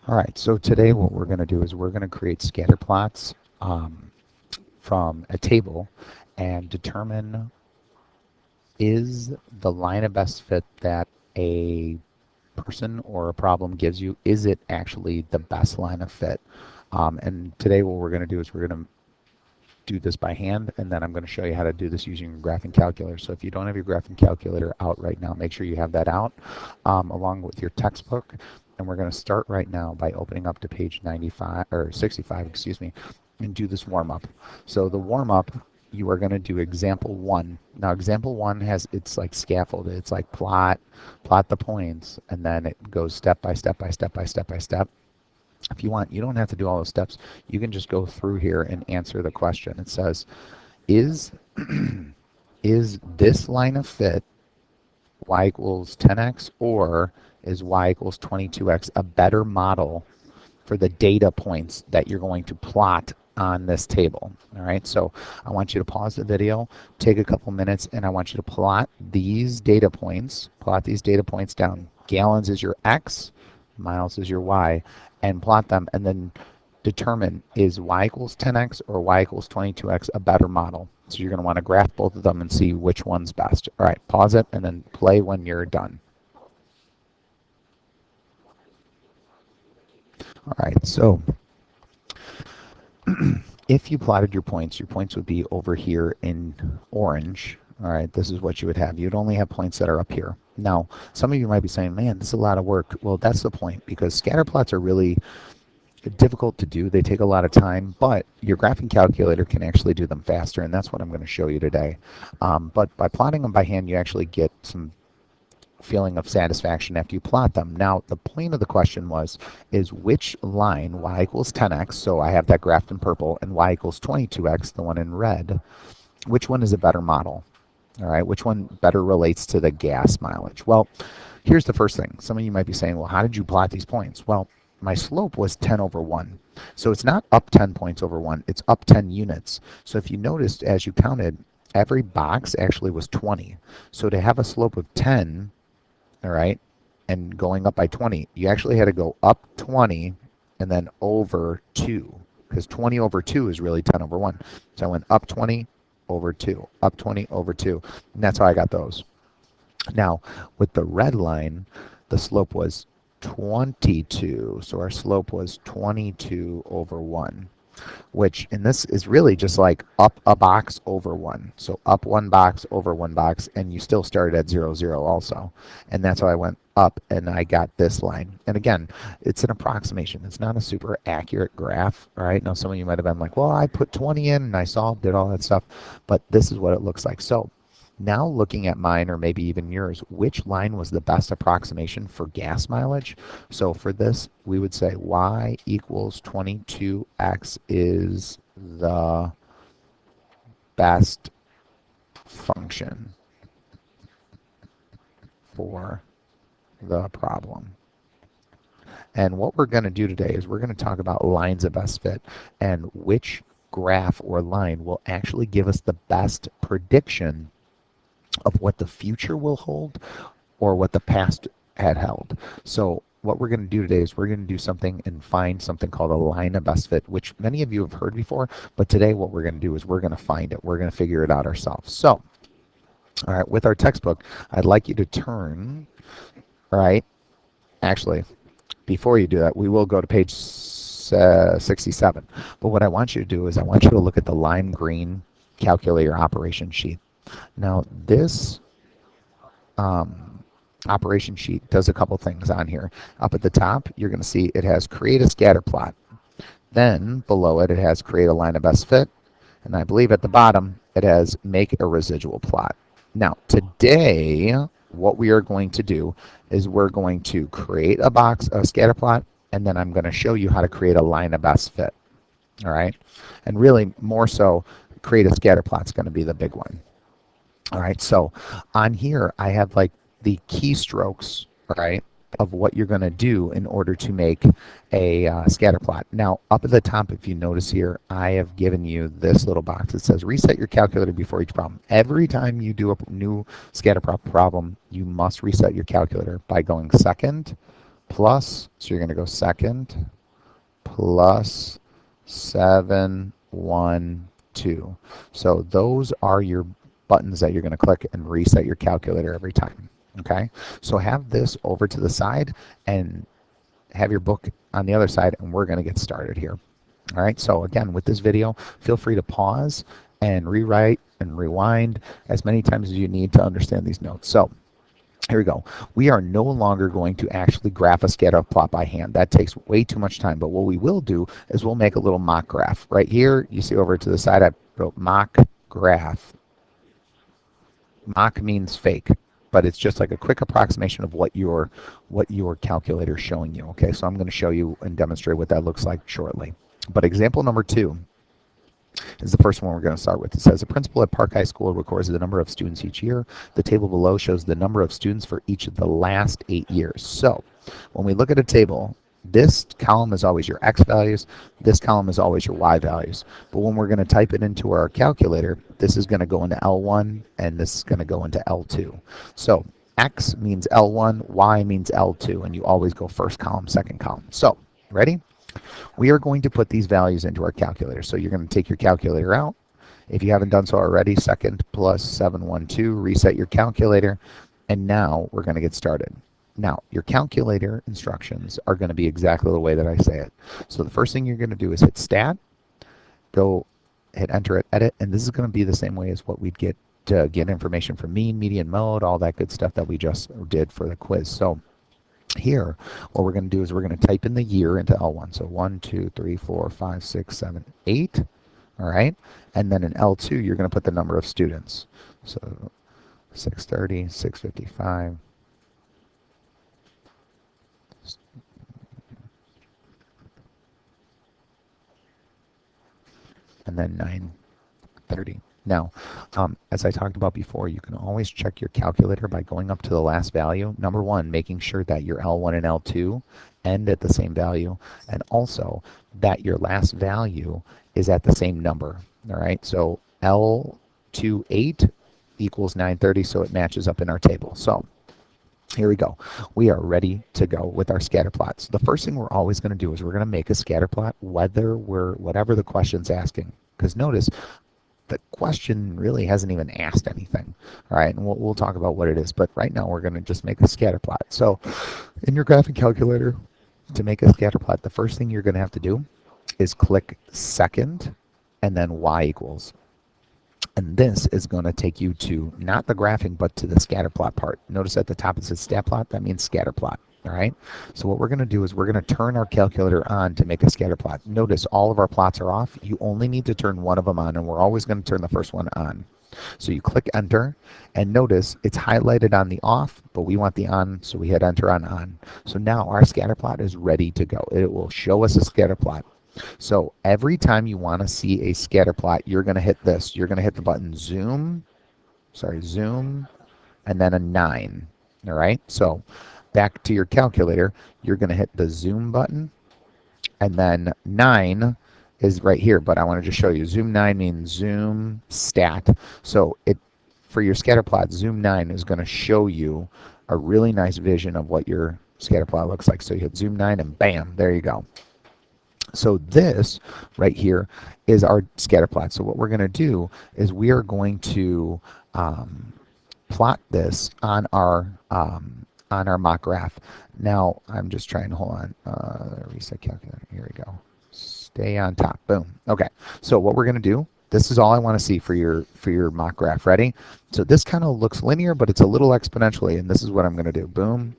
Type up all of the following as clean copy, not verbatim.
All right, so today what we're going to do is we're going to create scatter plots from a table and determine, is the line of best fit that a person or a problem gives you, is it actually the best line of fit? And today what we're going to do is we're going to do this by hand, and then I'm going to show you how to do this using a graphing calculator. So if you don't have your graphing calculator out right now, make sure you have that out along with your textbook. And we're going to start right now by opening up to page 95 or 65, excuse me, and do this warm up. So the warm up, you are going to do example one. Now example one has, it's like scaffolded. It's like plot the points, and then it goes step by step by step by step by step. If you want, you don't have to do all those steps. You can just go through here and answer the question. It says, is is this line of fit y equals 10x, or is y equals 22x a better model for the data points that you're going to plot on this table? All right, so I want you to pause the video, take a couple minutes, and I want you to plot these data points down. Gallons is your x, miles is your y, and plot them, and then determine, is y equals 10x or y equals 22x a better model? So you're going to want to graph both of them and see which one's best. All right, pause it and then play when you're done. All right, so if you plotted your points would be over here in orange. All right, this is what you would have. You'd only have points that are up here. Now, some of you might be saying, man, this is a lot of work. Well, that's the point, because scatter plots are really difficult to do. They take a lot of time, but your graphing calculator can actually do them faster, and that's what I'm going to show you today. But by plotting them by hand, you actually get some feeling of satisfaction after you plot them. Now, the point of the question is which line, y equals 10x, so I have that graphed in purple, and y equals 22x, the one in red, which one is a better model? All right, which one better relates to the gas mileage? Well, here's the first thing. Some of you might be saying, well, how did you plot these points? Well, my slope was 10 over 1. So it's not up 10 points over 1, it's up 10 units. So if you noticed, as you counted, every box actually was 20. So to have a slope of 10, all right, and going up by 20, you actually had to go up 20 and then over 2, because 20 over 2 is really 10 over 1. So I went up 20 over 2, up 20 over 2, and that's how I got those. Now, with the red line, the slope was 22, so our slope was 22 over 1, which in this is really just like up a box over 1. So up one box over one box, and you still started at 0, 0 also. And that's how I went up, and I got this line. And again, it's an approximation. It's not a super accurate graph, all right? Now, some of you might have been like, well, I put 20 in, and I solved, did all that stuff, but this is what it looks like. So now looking at mine, or maybe even yours, which line was the best approximation for gas mileage? So for this, we would say y equals 22x is the best function for the problem. And what we're going to do today is we're going to talk about lines of best fit and which graph or line will actually give us the best prediction of what the future will hold or what the past had held. So what we're going to do today is we're going to do something and find something called a line of best fit, which many of you have heard before, but today what we're going to do is we're going to find it. We're going to figure it out ourselves. So, all right, with our textbook, I'd like you to turn, all right, actually, before you do that, we will go to page 67. But what I want you to do is I want you to look at the lime green calculator operation sheet. Now, this operation sheet does a couple things on here. Up at the top, you're going to see it has create a scatter plot. Then below it, it has create a line of best fit. And I believe at the bottom, it has make a residual plot. Now, today, what we are going to do is we're going to create a scatter plot, and then I'm going to show you how to create a line of best fit. All right? And really, more so, create a scatter plot is going to be the big one. All right, so on here, I have like the keystrokes, right, of what you're going to do in order to make a scatter plot. Now, up at the top, if you notice here, I have given you this little box that says reset your calculator before each problem. Every time you do a new scatter plot problem, you must reset your calculator by going second, plus, so you're going to go second, plus 712. So those are your buttons that you're going to click and reset your calculator every time. Okay, so have this over to the side and have your book on the other side, and we're going to get started here. All right, so again, with this video, feel free to pause and rewrite and rewind as many times as you need to understand these notes. So here we go. We are no longer going to actually graph a scatter plot by hand. That takes way too much time. But what we will do is we'll make a little mock graph. Right here, you see over to the side, I wrote mock graph. Mock means fake, but it's just like a quick approximation of what your calculator is showing you. Okay, so I'm going to show you and demonstrate what that looks like shortly. But example number 2 is the first one we're going to start with. It says a principal at Park High School records the number of students each year. The table below shows the number of students for each of the last 8 years. So when we look at a table, this column is always your X values, this column is always your Y values. But when we're going to type it into our calculator, this is going to go into L1 and this is going to go into L2. So X means L1, Y means L2, and you always go first column, second column. So, ready? We are going to put these values into our calculator. So you're going to take your calculator out. If you haven't done so already, second plus 712, reset your calculator, and now we're going to get started. Now, your calculator instructions are going to be exactly the way that I say it. So the first thing you're going to do is hit Stat, go hit Enter at Edit, and this is going to be the same way as what we'd get to get information from mean, median, mode, all that good stuff that we just did for the quiz. So here, what we're going to do is we're going to type in the year into L1. So 1, 2, 3, 4, 5, 6, 7, 8. All right. And then in L2, you're going to put the number of students. So 630, 655. And then 930. Now, as I talked about before, you can always check your calculator by going up to the last value. Number one, making sure that your L1 and L2 end at the same value, and also that your last value is at the same number. All right, so L28 equals 930, so it matches up in our table. So here we go. We are ready to go with our scatter plots. The first thing we're always going to do is we're going to make a scatter plot whatever the question's asking. Because notice, the question really hasn't even asked anything. All right, and we'll talk about what it is. But right now, we're going to just make a scatter plot. So in your graphing calculator, to make a scatter plot, the first thing you're going to have to do is click second and then Y equals. And this is going to take you to not the graphing, but to the scatter plot part. Notice at the top it says stat plot. That means scatter plot. All right. So what we're going to do is we're going to turn our calculator on to make a scatter plot. Notice all of our plots are off. You only need to turn one of them on, and we're always going to turn the first one on. So you click enter, and notice it's highlighted on the off, but we want the on, so we hit enter on on. So now our scatter plot is ready to go. It will show us a scatter plot. So every time you want to see a scatter plot, you're going to hit this. You're going to hit the button zoom, and then a 9. All right, so back to your calculator, you're going to hit the zoom button, and then 9 is right here, but I want to just show you. Zoom 9 means zoom stat. So for your scatter plot, zoom 9 is going to show you a really nice vision of what your scatter plot looks like. So you hit zoom 9 and bam, there you go. So this right here is our scatter plot. So what we're going to do is we are going to plot this on our mock graph. Now I'm just trying to hold on. Reset calculator. Here we go. Stay on top. Boom. Okay. So what we're going to do. This is all I want to see for your mock graph. Ready? So this kind of looks linear, but it's a little exponentially, and this is what I'm going to do. Boom,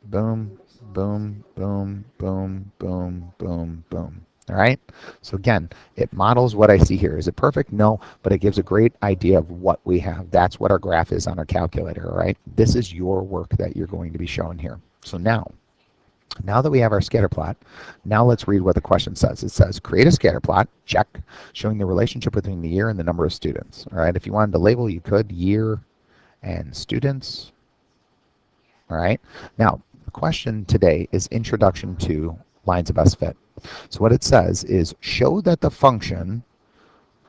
boom, boom, boom, boom, boom, boom, boom. All right. So again, it models what I see here. Is it perfect? No, but it gives a great idea of what we have. That's what our graph is on our calculator. All right. This is your work that you're going to be showing here. So now that we have our scatter plot, now let's read what the question says. It says, create a scatter plot, check, showing the relationship between the year and the number of students. All right. If you wanted to label, you could year and students. All right. Now, the question today is introduction to lines of best fit. So what it says is show that the function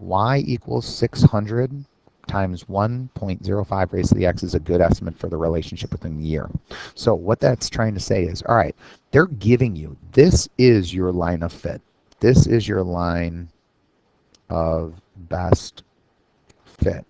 y equals 600 times 1.05 raised to the x is a good estimate for the relationship within the year. So what that's trying to say is, all right, they're giving you, this is your line of fit. This is your line of best fit.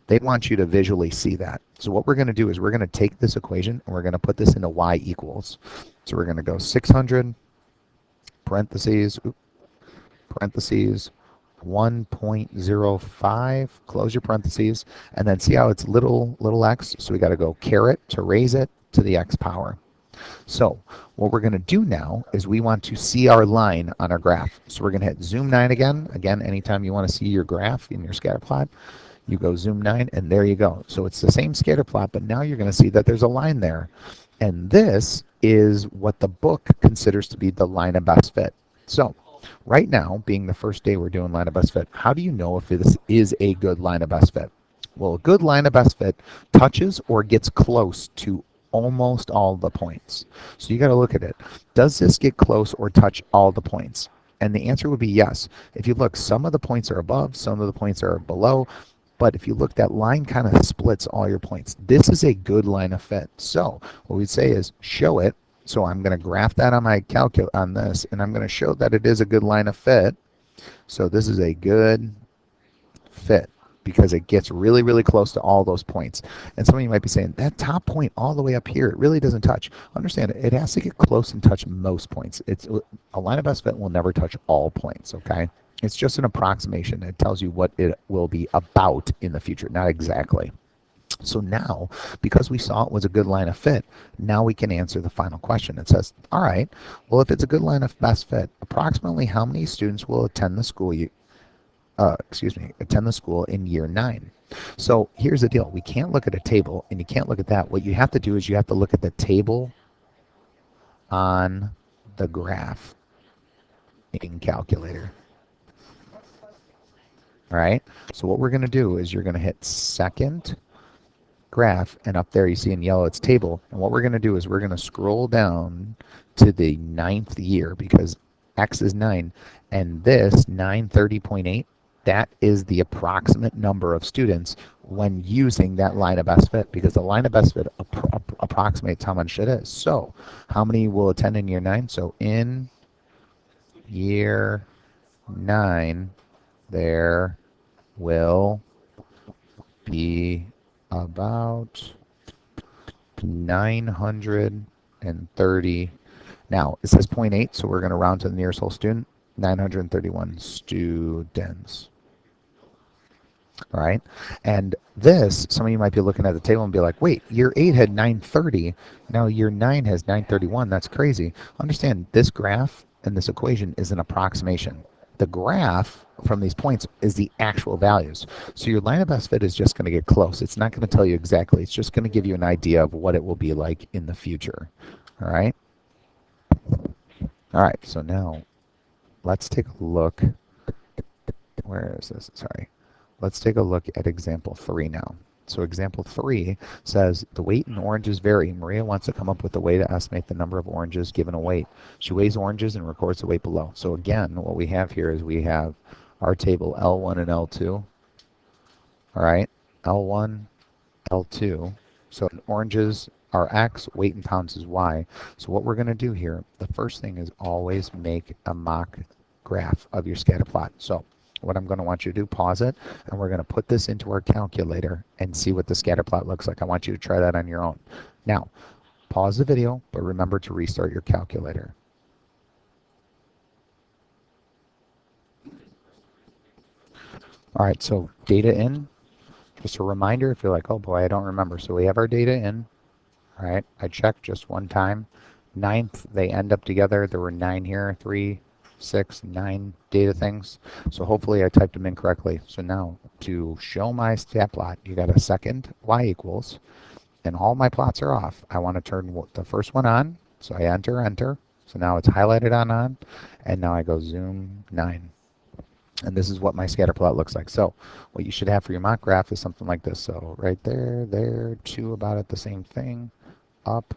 They want you to visually see that. So what we're going to do is we're going to take this equation and we're going to put this into y equals. So we're going to go 600 parentheses, parentheses, 1.05, close your parentheses, and then see how it's little x, so we got to go caret to raise it to the x power. So what we're going to do now is we want to see our line on our graph. So we're going to hit zoom 9 again. Again, anytime you want to see your graph in your scatter plot, you go zoom 9, and there you go. So it's the same scatter plot, but now you're going to see that there's a line there. And this is what the book considers to be the line of best fit. So right now, being the first day we're doing line of best fit, how do you know if this is a good line of best fit? Well, a good line of best fit touches or gets close to almost all the points. So you got to look at it. Does this get close or touch all the points? And the answer would be yes. If you look, some of the points are above, some of the points are below. But if you look, that line kind of splits all your points. This is a good line of fit. So what we'd say is show it. So I'm going to graph that on my calculator on this, and I'm going to show that it is a good line of fit. So this is a good fit because it gets really, really close to all those points. And some of you might be saying, that top point all the way up here, it really doesn't touch. Understand, it has to get close and touch most points. It's a line of best fit will never touch all points, okay? It's just an approximation. It tells you what it will be about in the future, not exactly. So now, because we saw it was a good line of fit, now we can answer the final question. It says, all right, well, if it's a good line of best fit, approximately how many students will attend the school attend the school in year 9? So here's the deal. We can't look at a table, and you can't look at that. What you have to do is you have to look at the table on the graph in calculator. All right, so what we're going to do is you're going to hit second graph, and up there you see in yellow it's table. And what we're going to do is we're going to scroll down to the 9th year because x is 9, and this 930.8, that is the approximate number of students when using that line of best fit, because the line of best fit approximates how much it is. So how many will attend in year 9? So in year 9 there will be about 930. Now it says 0.8, so we're going to round to the nearest whole student. 931 students. All right, and this, some of you might be looking at the table and be like, wait, year 8 had 930, now year 9 has 931. That's crazy. Understand, this graph and this equation is an approximation. The graph from these points is the actual values. So your line of best fit is just going to get close. It's not going to tell you exactly. It's just going to give you an idea of what it will be like in the future. All right? All right, so now let's take a look. Where is this? Sorry. Let's take a look at example 3 now. So example 3 says the weight in oranges vary. Maria wants to come up with a way to estimate the number of oranges given a weight. She weighs oranges and records the weight below. So again, what we have here is we have our table L1 and L2. All right, L1, L2. So oranges are X, weight in pounds is Y. So what we're going to do here, the first thing is always make a mock graph of your scatter plot. So what I'm going to want you to do, pause it, and we're going to put this into our calculator and see what the scatter plot looks like. I want you to try that on your own. Now, pause the video, but remember to restart your calculator. All right, so data in. Just a reminder, if you're like, oh boy, I don't remember. So we have our data in. All right, I checked just one time. 9th, they end up together. There were 9 here, 3, 6, 9 data things. So hopefully I typed them in correctly. So now to show my stat plot, you got a second y equals, and all my plots are off. I want to turn the first one on. So I enter. So now it's highlighted on, and now I go zoom 9. And this is what my scatter plot looks like. So what you should have for your mock graph is something like this. So right there, 2 about at the same thing, up,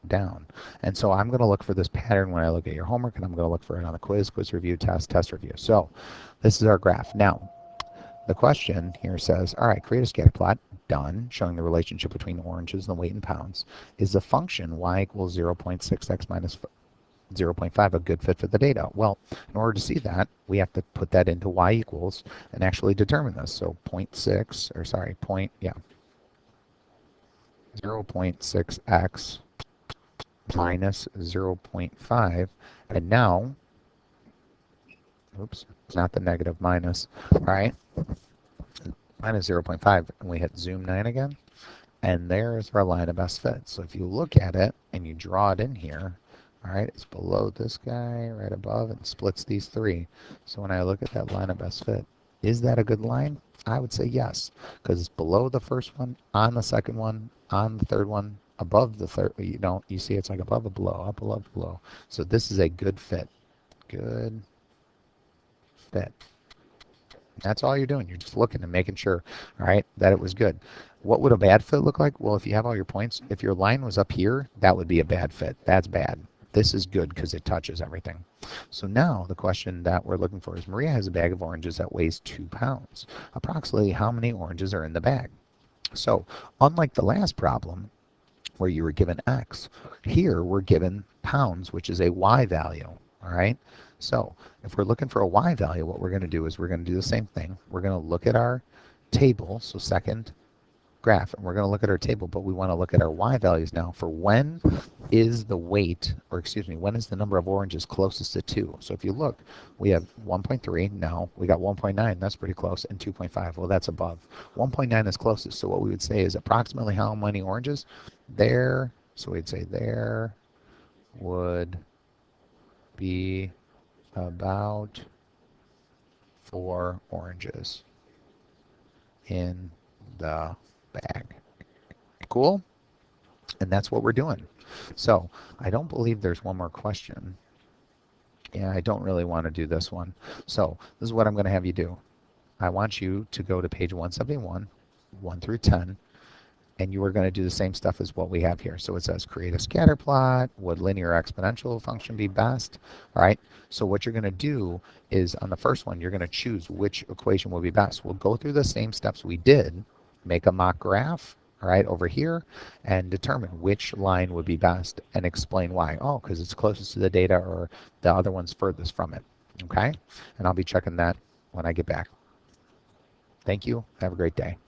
down. And so I'm going to look for this pattern when I look at your homework, and I'm going to look for it on the quiz review, test review. So this is our graph. Now, the question here says, all right, create a scatter plot. Done, showing the relationship between oranges and the weight in pounds. Is the function y equals 0.6x minus 0.5 a good fit for the data? Well, in order to see that, we have to put that into y equals and actually determine this. So 0.6, or sorry, 0.6x minus 0.5. And now, oops, not the negative, minus, all right, minus 0.5, and we hit zoom 9 again, and there's our line of best fit. So if you look at it and you draw it in here, all right, it's below this guy, right above, and splits these three. So when I look at that line of best fit, is that a good line? I would say yes, because it's below the first one, on the second one, on the third one, above the third. You see it's like above or below, up, below, below. So this is a good fit. Good fit. That's all you're doing. You're just looking and making sure, all right, that it was good. What would a bad fit look like? Well, if you have all your points, if your line was up here, that would be a bad fit. That's bad. This is good because it touches everything. So now the question that we're looking for is, Maria has a bag of oranges that weighs 2 pounds. Approximately how many oranges are in the bag? So unlike the last problem where you were given X, here we're given pounds, which is a Y value. All right. So if we're looking for a Y value, what we're going to do is we're going to do the same thing. We're going to look at our table, so second graph, and we're going to look at our table, but we want to look at our Y values now for when is the weight, or excuse me, when is the number of oranges closest to 2? So if you look, we have 1.3, now we got 1.9, that's pretty close, and 2.5, well, that's above. 1.9 is closest, so what we would say is approximately how many oranges? There, so we'd say there would be about 4 oranges in the bag. Cool? And that's what we're doing. So I don't believe there's one more question. Yeah, I don't really want to do this one. So this is what I'm going to have you do. I want you to go to page 171, 1 through 10, and you are going to do the same stuff as what we have here. So it says create a scatter plot. Would linear exponential function be best? All right. So what you're going to do is on the first one, you're going to choose which equation will be best. We'll go through the same steps we did, make a mock graph, all right, over here, and determine which line would be best and explain why. Oh, because it's closest to the data, or the other one's furthest from it. Okay. And I'll be checking that when I get back. Thank you. Have a great day.